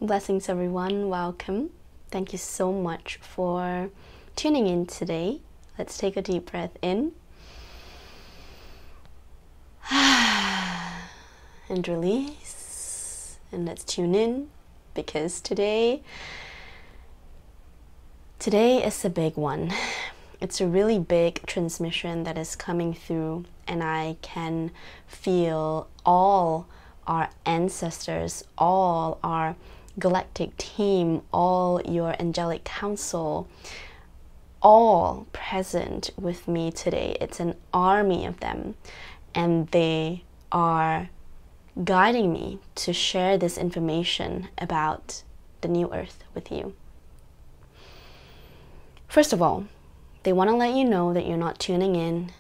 Blessings, everyone. Welcome. Thank you so much for tuning in today. Let's take a deep breath in and release. And let's tune in because today is a big one. It's a really big transmission that is coming through, and I can feel all our ancestors, all our galactic team, all your angelic council, all present with me today. It's an army of them, and they are guiding me to share this information about the new earth with you. First of all, they want to let you know that you're not tuning in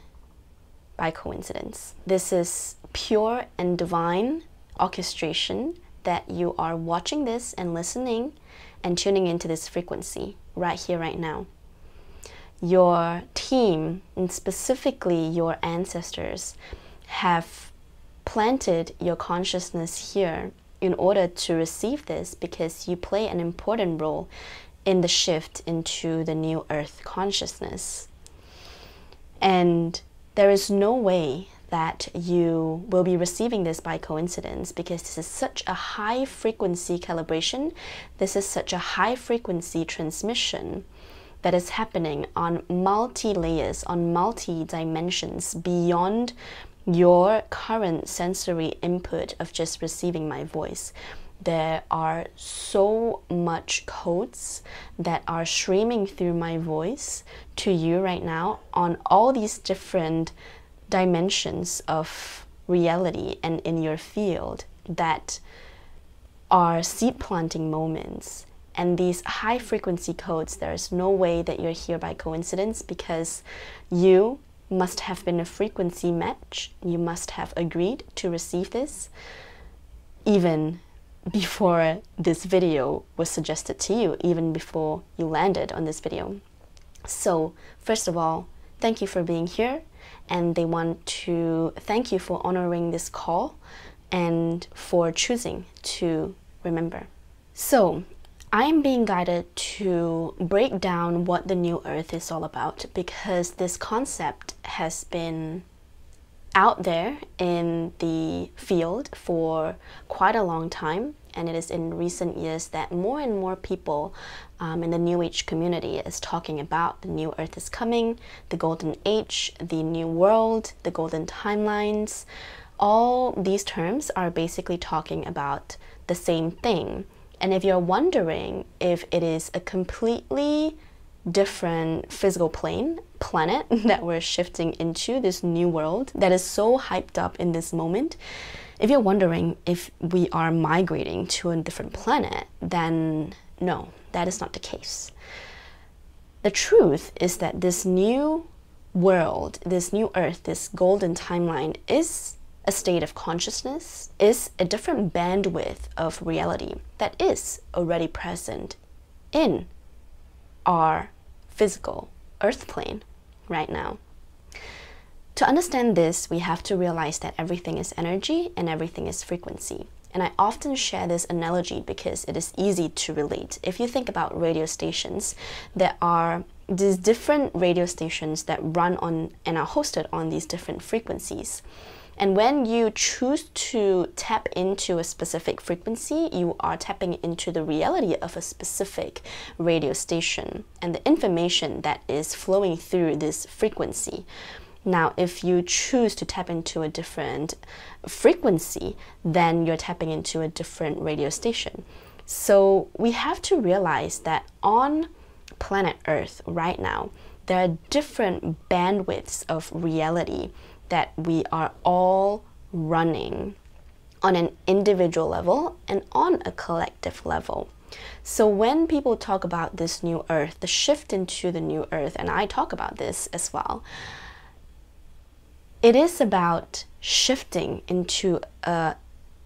by coincidence. This is pure and divine orchestration that you are watching this and listening and tuning into this frequency right here, right now. Your team, and specifically your ancestors, have planted your consciousness here in order to receive this because you play an important role in the shift into the new earth consciousness. And there is no way that you will be receiving this by coincidence, because this is such a high frequency calibration. This is such a high frequency transmission that is happening on multi-layers, on multi-dimensions beyond your current sensory input of just receiving my voice. There are so much codes that are streaming through my voice to you right now on all these different dimensions of reality and in your field that are seed planting moments. And these high frequency codes, there is no way that you're here by coincidence, because you must have been a frequency match. You must have agreed to receive this even before this video was suggested to you, even before you landed on this video. So first of all, thank you for being here, and they want to thank you for honoring this call and for choosing to remember. So I'm being guided to break down what the new earth is all about, because this concept has been out there in the field for quite a long time, and it is in recent years that more and more people in the New Age community is talking about the new earth is coming, the golden age, the new world, the golden timelines. All these terms are basically talking about the same thing. And if you're wondering if it is a completely different physical planet that we're shifting into, this new world that is so hyped up in this moment, if you're wondering if we are migrating to a different planet, then no, that is not the case. The truth is that this new world, this new earth, this golden timeline is a state of consciousness, is a different bandwidth of reality that is already present in our physical earth plane right now. To understand this, we have to realize that everything is energy and everything is frequency. And I often share this analogy because it is easy to relate. If you think about radio stations, there are these different radio stations that run on and are hosted on these different frequencies. And when you choose to tap into a specific frequency, you are tapping into the reality of a specific radio station and the information that is flowing through this frequency. Now, if you choose to tap into a different frequency, then you're tapping into a different radio station. So we have to realize that on planet Earth right now, there are different bandwidths of reality that we are all running on an individual level and on a collective level. So when people talk about this new earth, the shift into the new earth, and I talk about this as well, it is about shifting into a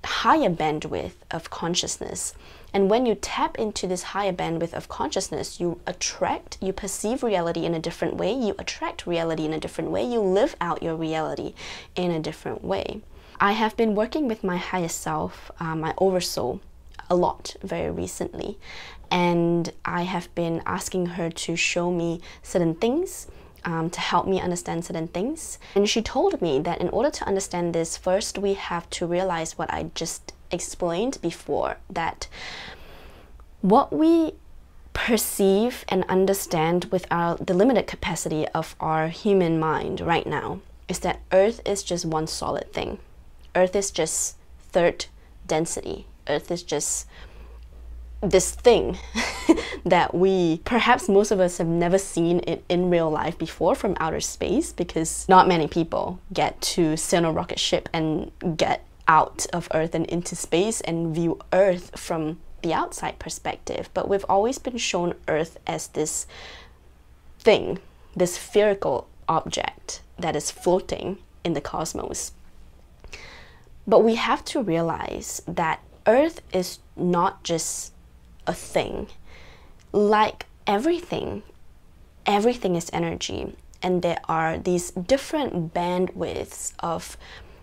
higher bandwidth of consciousness. And when you tap into this higher bandwidth of consciousness, you perceive reality in a different way, you attract reality in a different way, you live out your reality in a different way. I have been working with my higher self, my oversoul, a lot very recently, and I have been asking her to show me certain things, to help me understand certain things. And she told me that in order to understand this, first we have to realize what I just explained before, that what we perceive and understand with the limited capacity of our human mind right now is that Earth is just one solid thing. Earth is just third density. Earth is just this thing that perhaps most of us have never seen it in real life before from outer space, because not many people get to sail a rocket ship and get out of Earth and into space and view Earth from the outside perspective. But we've always been shown Earth as this thing, this spherical object that is floating in the cosmos. But we have to realize that Earth is not just a thing. Like everything is energy, and there are these different bandwidths of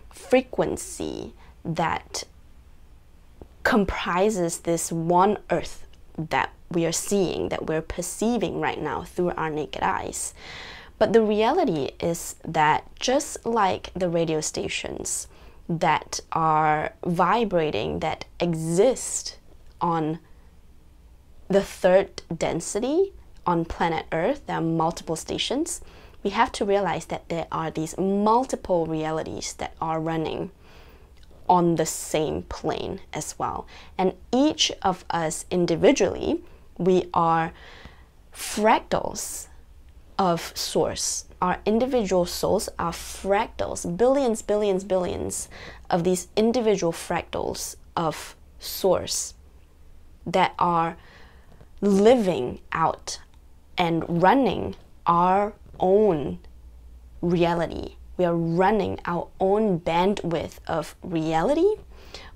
frequency that comprises this one Earth that we are seeing, that we're perceiving right now through our naked eyes. But the reality is that just like the radio stations that are vibrating, that exist on the third density on planet Earth, there are multiple stations. We have to realize that there are these multiple realities that are running on the same plane as well. And each of us individually, we are fractals of source. Our individual souls are fractals, billions, billions, billions of these individual fractals of source that are living out and running our own reality. We are running our own bandwidth of reality.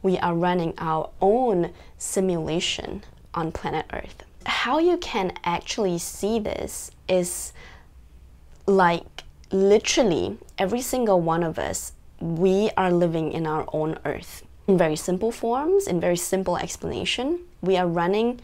We are running our own simulation on planet Earth. How you can actually see this is like literally every single one of us, we are living in our own Earth. In very simple forms, in very simple explanation, we are running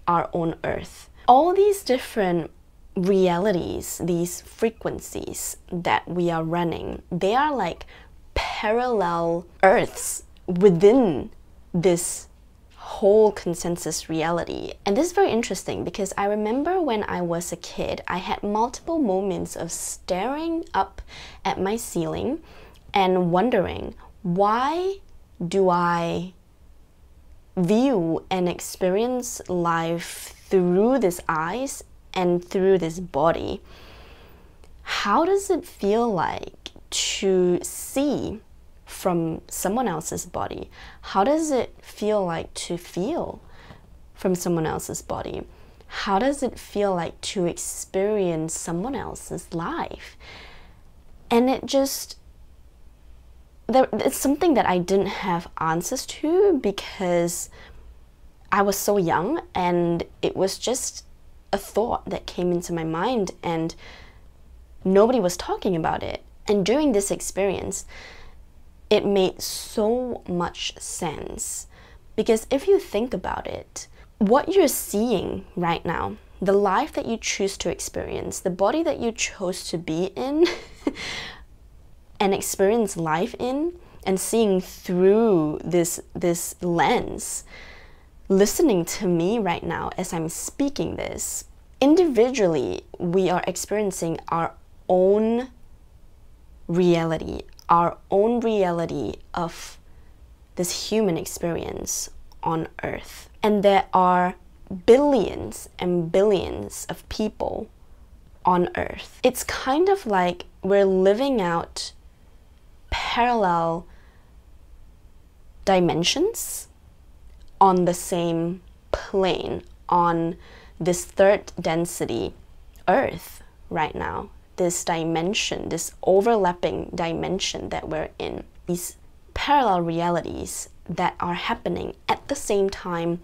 our own Earth. All these different realities, these frequencies that we are running, they are like parallel Earths within this whole consensus reality. And this is very interesting because I remember when I was a kid, I had multiple moments of staring up at my ceiling and wondering, why do I view and experience life through these eyes and through this body? How does it feel like to see from someone else's body? How does it feel like to feel from someone else's body? How does it feel like to experience someone else's life? And it's something that I didn't have answers to because I was so young, and it was just a thought that came into my mind and nobody was talking about it. And during this experience, it made so much sense, because if you think about it, what you're seeing right now, the life that you choose to experience, the body that you chose to be in and experience life in, and seeing through this lens, listening to me right now as I'm speaking this, individually we are experiencing our own reality of this human experience on Earth. And there are billions and billions of people on Earth. It's kind of like we're living out parallel dimensions on the same plane, on this third density Earth right now. This dimension, this overlapping dimension that we're in. These parallel realities that are happening at the same time,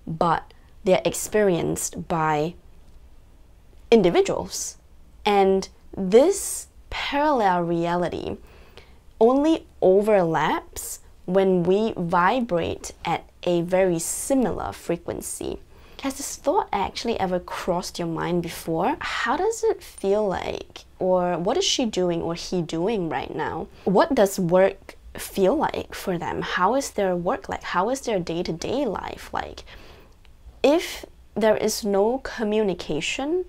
but they're experienced by individuals. And this parallel reality only overlaps when we vibrate at a very similar frequency. Has this thought actually ever crossed your mind before? How does it feel like? Or what is she doing or he doing right now? What does work feel like for them? How is their work like? How is their day-to-day life like? If there is no communication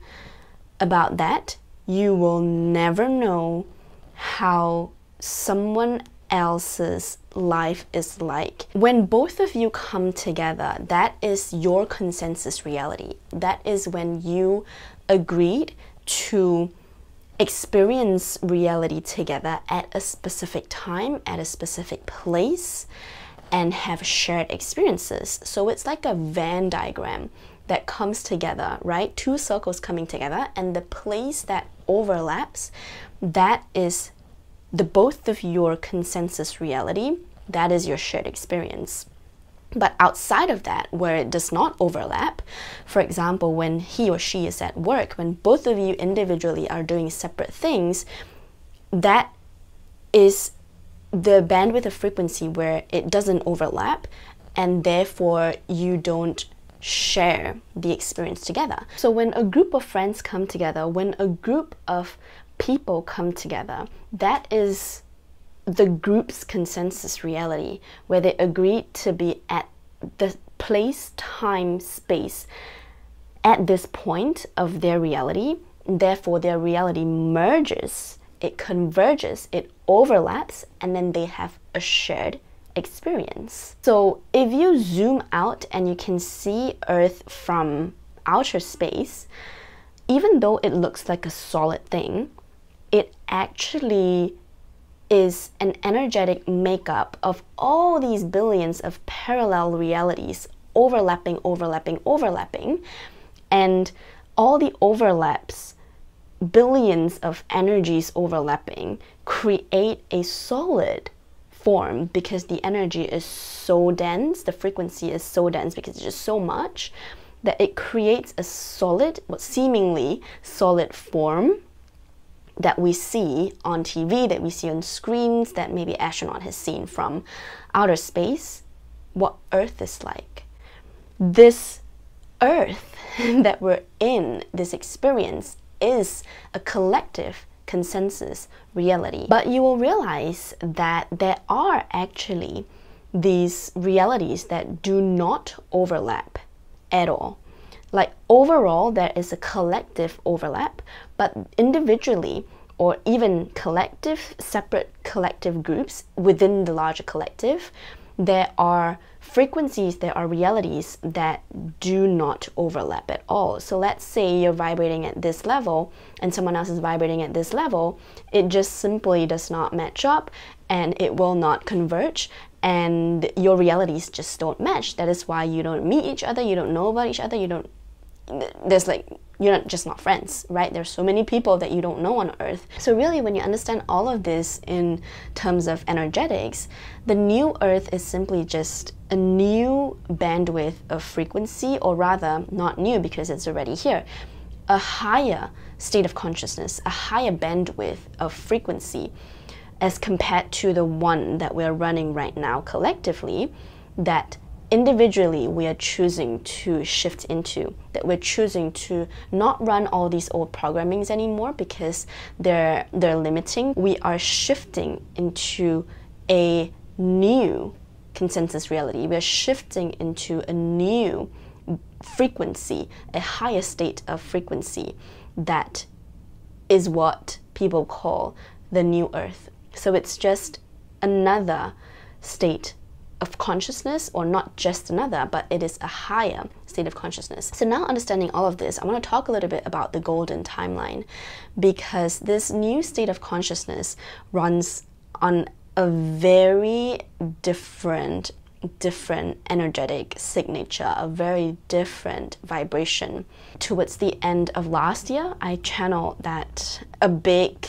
about that, you will never know how someone else's life is like. When both of you come together, that is your consensus reality. That is when you agreed to experience reality together at a specific time, at a specific place, and have shared experiences. So it's like a Venn diagram that comes together, right? Two circles coming together, and the place that overlaps, that is the both of your consensus reality, that is your shared experience. But outside of that, where it does not overlap, for example, when he or she is at work, when both of you individually are doing separate things, that is the bandwidth of frequency where it doesn't overlap, and therefore you don't share the experience together. So when a group of friends come together, when a group of people come together, that is the group's consensus reality, where they agree to be at the place, time, space at this point of their reality. Therefore, their reality merges, it converges, it overlaps, and then they have a shared experience. So if you zoom out and you can see Earth from outer space, even though it looks like a solid thing, it actually is an energetic makeup of all these billions of parallel realities overlapping, overlapping, overlapping. And all the overlaps, billions of energies overlapping, create a solid form because the energy is so dense, the frequency is so dense because it's just so much that it creates a solid, what seemingly solid form that we see on TV, that we see on screens, that maybe astronaut has seen from outer space, what Earth is like. This Earth that we're in, this experience, is a collective consensus reality. But you will realize that there are actually these realities that do not overlap at all. Like overall, there is a collective overlap, but individually or even collective, separate collective groups within the larger collective, there are frequencies, there are realities that do not overlap at all. So let's say you're vibrating at this level and someone else is vibrating at this level, it just simply does not match up and it will not converge, and your realities just don't match. That is why you don't meet each other, you don't know about each other, you're just not friends, right? There's so many people that you don't know on Earth. So really, when you understand all of this in terms of energetics, the new Earth is simply just a new bandwidth of frequency, or rather, not new because it's already here, a higher state of consciousness, a higher bandwidth of frequency as compared to the one that we're running right now collectively, that individually we are choosing to shift into, that we're choosing to not run all these old programmings anymore because they're limiting. We are shifting into a new consensus reality. We're shifting into a new frequency, a higher state of frequency that is what people call the new Earth. So it's just another state of consciousness, or not just another, but it is a higher state of consciousness. So now understanding all of this, I want to talk a little bit about the golden timeline, because this new state of consciousness runs on a very different energetic signature, a very different vibration. Towards the end of last year, I channeled that a big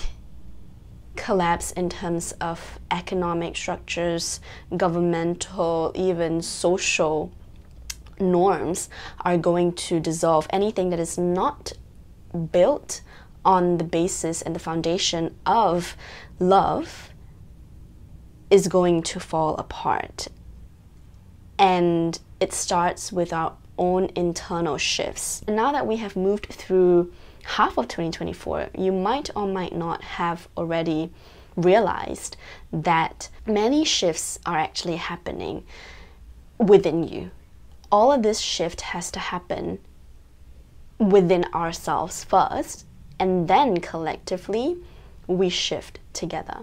collapse in terms of economic structures, governmental, even social norms are going to dissolve. Anything that is not built on the basis and the foundation of love is going to fall apart. And it starts with our own internal shifts. And now that we have moved through half of 2024, you might or might not have already realized that many shifts are actually happening within you. All of this shift has to happen within ourselves first, and then collectively we shift together.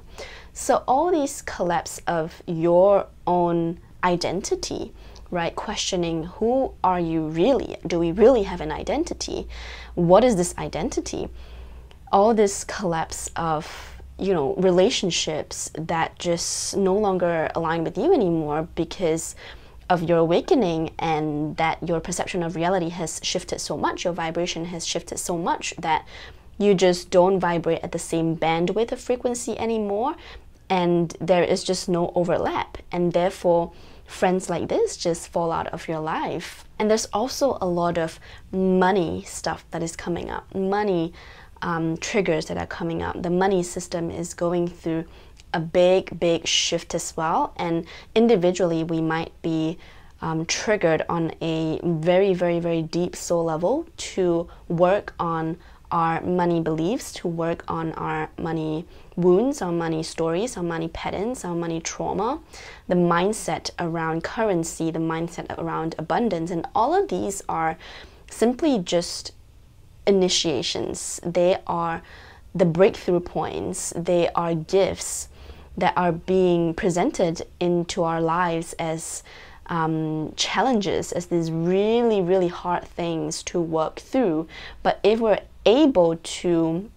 So all these collapse of your own identity, right? Questioning, who are you really? Do we really have an identity? What is this identity? All this collapse of, relationships that just no longer align with you anymore because of your awakening, and that your perception of reality has shifted so much, your vibration has shifted so much that you just don't vibrate at the same bandwidth of frequency anymore, and there is just no overlap, and therefore friends like this just fall out of your life. And there's also a lot of money stuff that is coming up, money triggers that are coming up. The money system is going through a big shift as well, and individually we might be triggered on a very deep soul level to work on our money beliefs, to work on our money wounds, our money stories, our money patterns, our money trauma, the mindset around currency, the mindset around abundance. And all of these are simply just initiations. They are the breakthrough points. They are gifts that are being presented into our lives as challenges, as these really hard things to work through. But if we're able to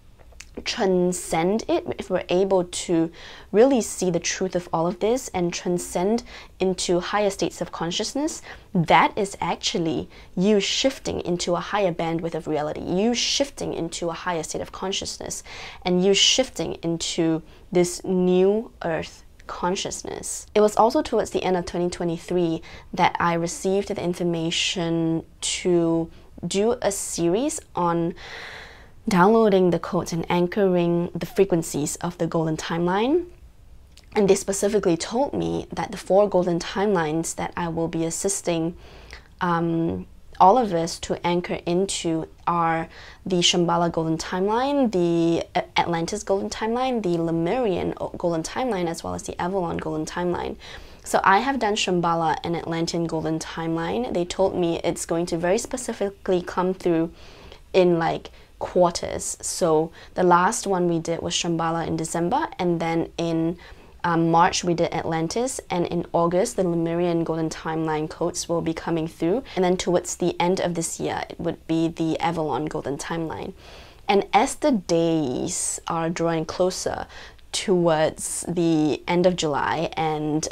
transcend it, if we're able to really see the truth of all of this and transcend into higher states of consciousness, that is actually you shifting into a higher bandwidth of reality, you shifting into a higher state of consciousness, and you shifting into this new earth consciousness. It was also towards the end of 2023 that I received the information to do a series on downloading the codes and anchoring the frequencies of the golden timeline. And they specifically told me that the 4 golden timelines that I will be assisting all of us to anchor into are the Shambhala golden timeline, the Atlantis golden timeline, the Lemurian golden timeline, as well as the Avalon golden timeline. So I have done Shambhala and Atlantean golden timeline. They told me it's going to very specifically come through in like quarters. So the last one we did was Shambhala in December, and then in March we did Atlantis, and in August the Lemurian golden timeline codes will be coming through, and then towards the end of this year it would be the Avalon golden timeline. And as the days are drawing closer towards the end of July and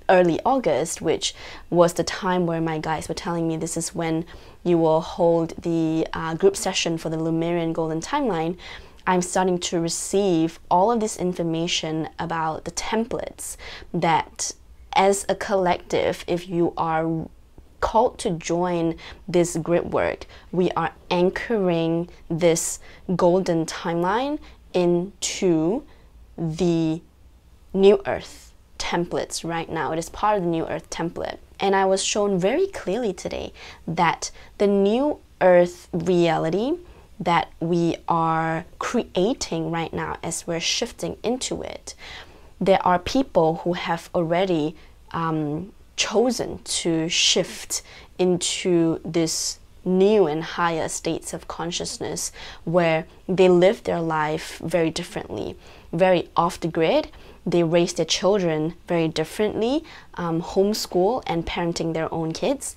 early August, which was the time where my guides were telling me this is when you will hold the group session for the Lemurian golden timeline, I'm starting to receive all of this information about the templates that as a collective, if you are called to join this grid work, we are anchoring this golden timeline into the New Earth templates right now. It is part of the New Earth template. And I was shown very clearly today that the New Earth reality that we are creating right now as we're shifting into it, there are people who have already chosen to shift into this new and higher states of consciousness where they live their life very differently, very off the grid. They raise their children very differently, homeschool and parenting their own kids.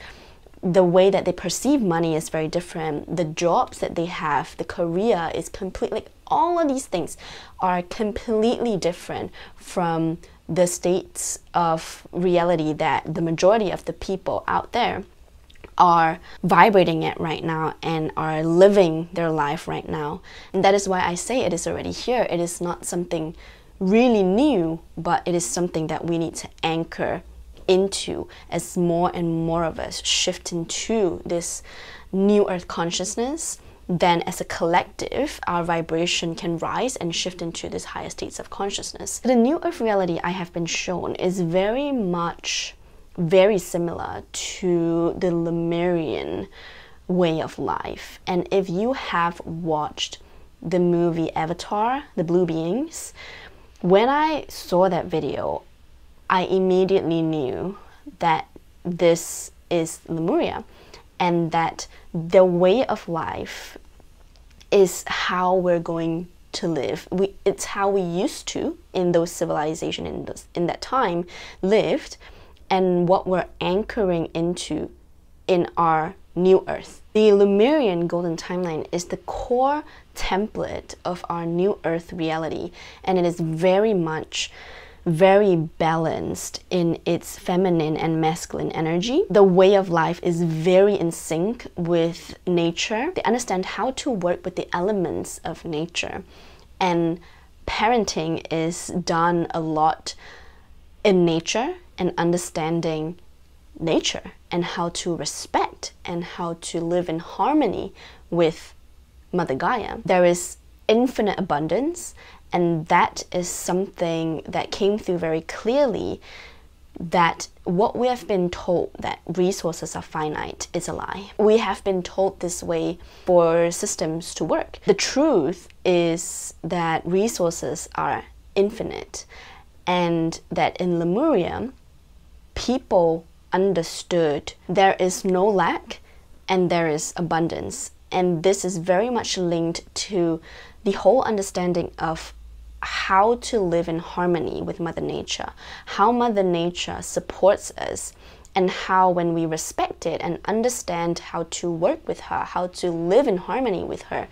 The way that they perceive money is very different. The jobs that they have, the career is completely, all of these things are completely different from the states of reality that the majority of the people out there are vibrating at right now and are living their life right now. And that is why I say it is already here. It is not something really new, but it is something that we need to anchor into as more and more of us shift into this new earth consciousness. Then as a collective, our vibration can rise and shift into these higher states of consciousness. The new earth reality I have been shown is very much very similar to the Lemurian way of life. And if you have watched the movie Avatar, The Blue Beings, when I saw that video, I immediately knew that this is Lemuria, and that the way of life is how we're going to live. It's how we used to, in those civilizations in that time, lived, and what we're anchoring into in our new Earth. The Lemurian golden timeline is the core template of our new Earth reality, and it is very much very balanced in its feminine and masculine energy. The way of life is very in sync with nature. They understand how to work with the elements of nature, and parenting is done a lot in nature and understanding nature and how to respect and how to live in harmony with Mother Gaia. There is infinite abundance, and that is something that came through very clearly, that what we have been told, that resources are finite, is a lie. We have been told this way for systems to work. The truth is that resources are infinite, and that in Lemuria, people understood there is no lack and there is abundance. And this is very much linked to the whole understanding of how to live in harmony with Mother Nature, how Mother Nature supports us, and how when we respect it and understand how to work with her, how to live in harmony with her,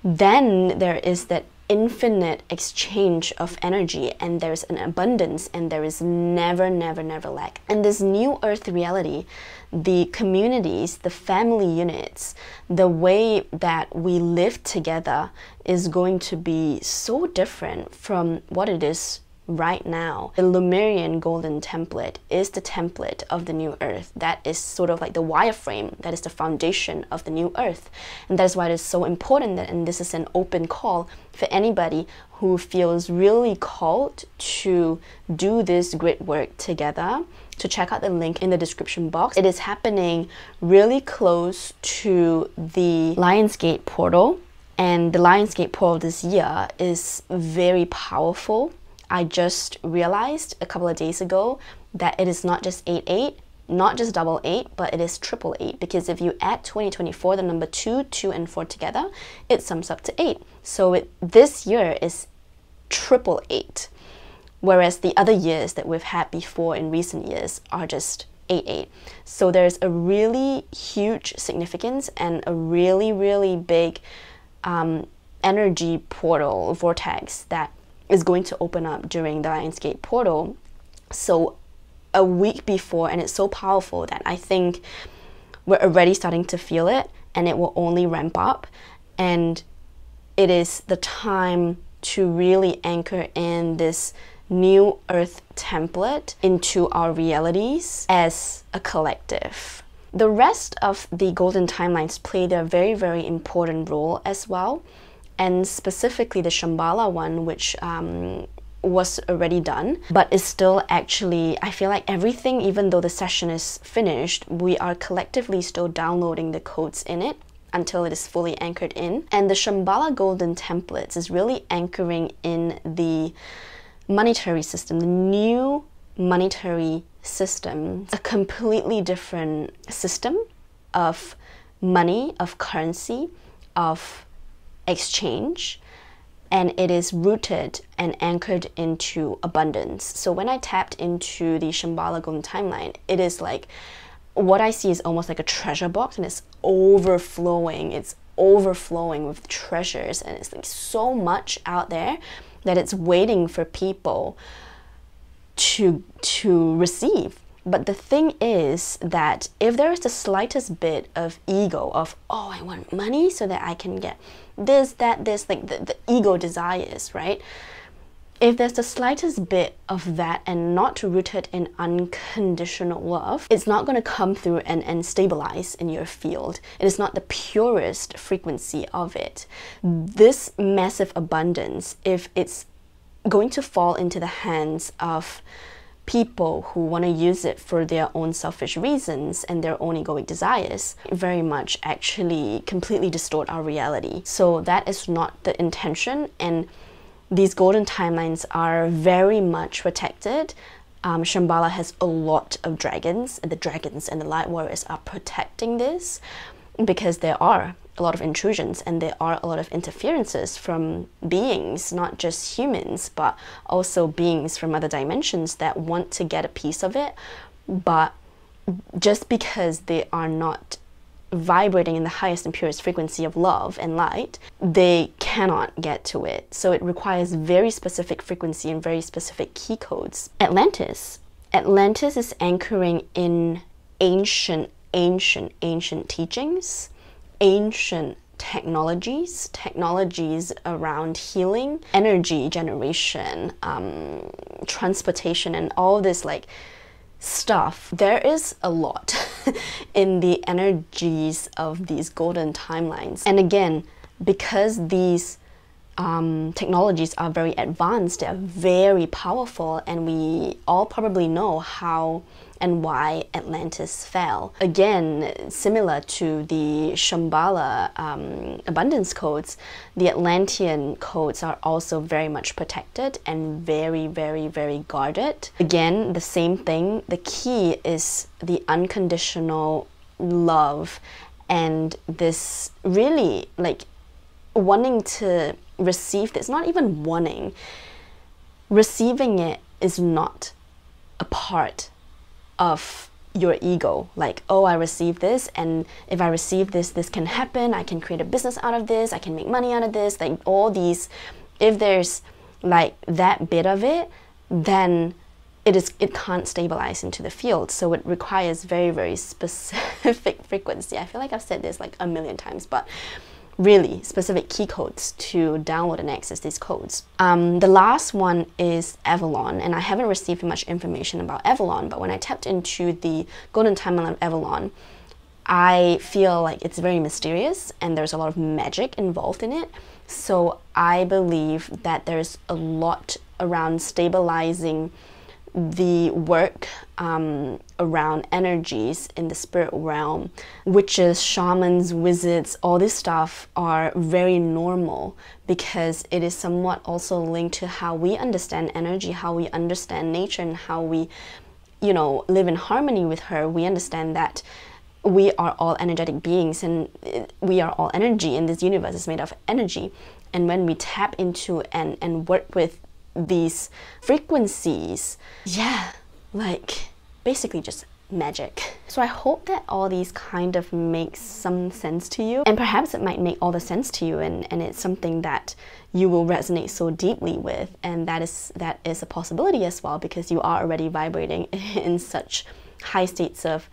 then there is that infinite exchange of energy, and there's an abundance, and there is never lack. And this new Earth reality, the communities, the family units, the way that we live together is going to be so different from what it is right now. The Lemurian golden template is the template of the new Earth. That is sort of like the wireframe, that is the foundation of the new Earth. And that is why it is so important that, and this is an open call for anybody who feels really called to do this great work together, to check out the link in the description box. It is happening really close to the Lionsgate portal, and the Lionsgate portal this year is very powerful. I just realized a couple of days ago that it is not just 88, not just 88, but it is 888, because if you add 2024, the number 2, 2, and 4 together, it sums up to 8. So this year is 888, whereas the other years that we've had before in recent years are just 88. So there's a really huge significance and a really big energy portal vortex that is going to open up during the Lionsgate portal. So a week before, and it's so powerful that I think we're already starting to feel it, and it will only ramp up. And it is the time to really anchor in this new Earth template into our realities as a collective. The rest of the golden timelines play their very important role as well, and specifically the Shambhala one, which was already done, but is still actually, I feel like everything, even though the session is finished, we are collectively still downloading the codes in it until it is fully anchored in. And the Shambhala golden templates is really anchoring in the monetary system, the new monetary system, a completely different system of money, of currency, of exchange, and it is rooted and anchored into abundance. So when I tapped into the Shambhala golden timeline, it is like, what I see is almost like a treasure box, and it's overflowing with treasures, and it's like so much out there that it's waiting for people to receive. But the thing is that if there is the slightest bit of ego of, oh, I want money so that I can get this, that, this, like the ego desires, right? If there's the slightest bit of that and not rooted in unconditional love, it's not going to come through and stabilize in your field. It is not the purest frequency of it. This massive abundance, if it's going to fall into the hands of people who want to use it for their own selfish reasons and their own egoic desires very much actually completely distort our reality. So that is not the intention, and these golden timelines are very much protected. Shambhala has a lot of dragons, and the dragons and the light warriors are protecting this because there are a lot of intrusions and there are a lot of interferences from beings, not just humans, but also beings from other dimensions that want to get a piece of it. But just because they are not vibrating in the highest and purest frequency of love and light, they cannot get to it. So it requires very specific frequency and very specific key codes. Atlantis is anchoring in ancient teachings, ancient technologies around healing, energy generation, transportation, and all this like stuff. There is a lot in the energies of these golden timelines. And again, because these technologies are very advanced, they are very powerful, and we all probably know how and why Atlantis fell. Again, similar to the Shambhala abundance codes, the Atlantean codes are also very much protected and very, very, very guarded. Again, the same thing. The key is the unconditional love and this really like wanting to receive this, not even wanting. Receiving it is not a part of your ego, like, oh, I received this, and if I receive this, this can happen, I can create a business out of this, I can make money out of this, like all these. If there's like that bit of it, then it can't stabilize into the field. So it requires very, very specific frequency. I feel like I've said this like a million times, but really specific key codes to download and access these codes. The last one is Avalon, and I haven't received much information about Avalon, but when I tapped into the golden timeline of Avalon, I feel like it's very mysterious and there's a lot of magic involved in it. So I believe that there's a lot around stabilizing the work around energies in the spirit realm. Witches, shamans, wizards, all this stuff are very normal because it is somewhat also linked to how we understand energy, how we understand nature, and how we, you know, live in harmony with her. We understand that we are all energetic beings and we are all energy, and this universe is made of energy. And when we tap into and work with these frequencies, yeah, like basically just magic. So I hope that all these kind of makes some sense to you, and perhaps it might make all the sense to you, and it's something that you will resonate so deeply with, and that is a possibility as well, because you are already vibrating in such high states of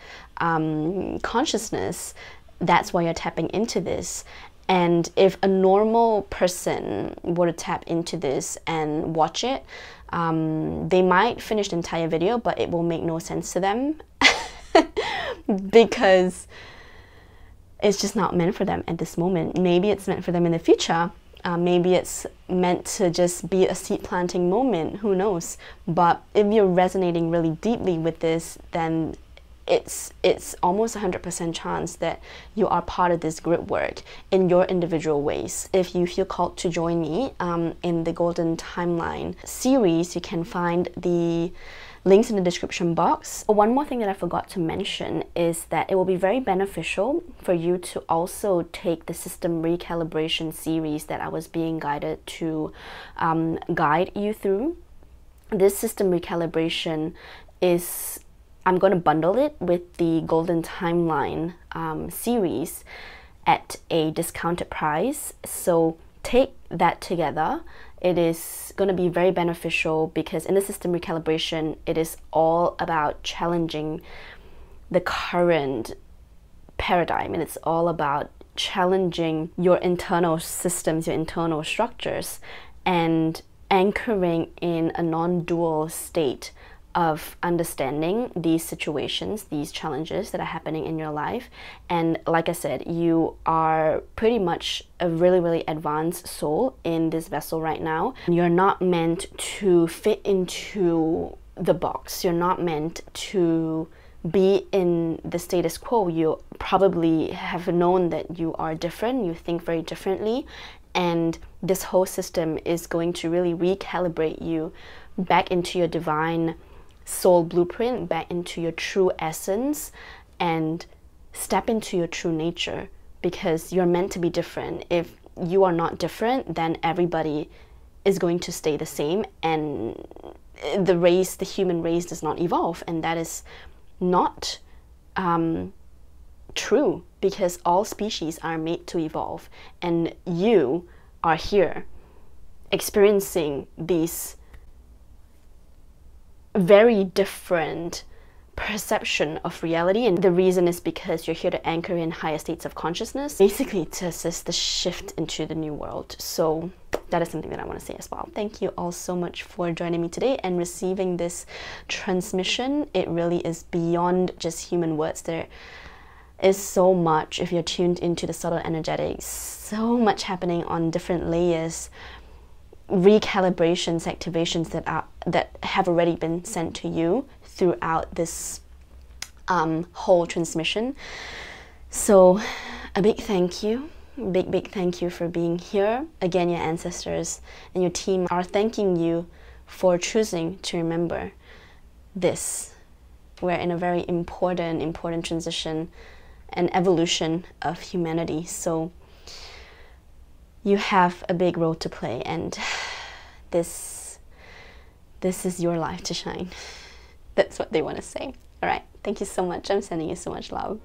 consciousness. That's why you're tapping into this. And if a normal person were to tap into this and watch it, they might finish the entire video, but it will make no sense to them because it's just not meant for them at this moment. Maybe it's meant for them in the future. Maybe it's meant to just be a seed planting moment, who knows? But if you're resonating really deeply with this, then it's almost 100% chance that you are part of this group work in your individual ways. If you feel called to join me in the Golden Timeline series, you can find the links in the description box. One more thing that I forgot to mention is that it will be very beneficial for you to also take the system recalibration series that I was being guided to guide you through. This system recalibration is, I'm going to bundle it with the Golden Timeline series at a discounted price. So take that together. It is going to be very beneficial because in the system recalibration, it is all about challenging the current paradigm, and it's all about challenging your internal systems, your internal structures, and anchoring in a non-dual state of understanding these situations, these challenges that are happening in your life. And like I said, you are pretty much a really, really advanced soul in this vessel right now. You're not meant to fit into the box. You're not meant to be in the status quo. You probably have known that you are different, you think very differently, and this whole system is going to really recalibrate you back into your divine soul blueprint, back into your true essence, and step into your true nature, because you're meant to be different. If you are not different, then everybody is going to stay the same, and the human race does not evolve, and that is not true, because all species are made to evolve, and you are here experiencing these very different perception of reality, and the reason is because you're here to anchor in higher states of consciousness, basically to assist the shift into the new world. So that is something that I want to say as well. Thank you all so much for joining me today and receiving this transmission. It really is beyond just human words. There is so much, if you're tuned into the subtle energetics, so much happening on different layers, recalibrations, activations that have already been sent to you throughout this whole transmission. So a big thank you. Big thank you for being here. Again, your ancestors and your team are thanking you for choosing to remember this. We're in a very important transition and evolution of humanity. So you have a big role to play, and this is your life to shine. That's what they want to say. All right, thank you so much. I'm sending you so much love.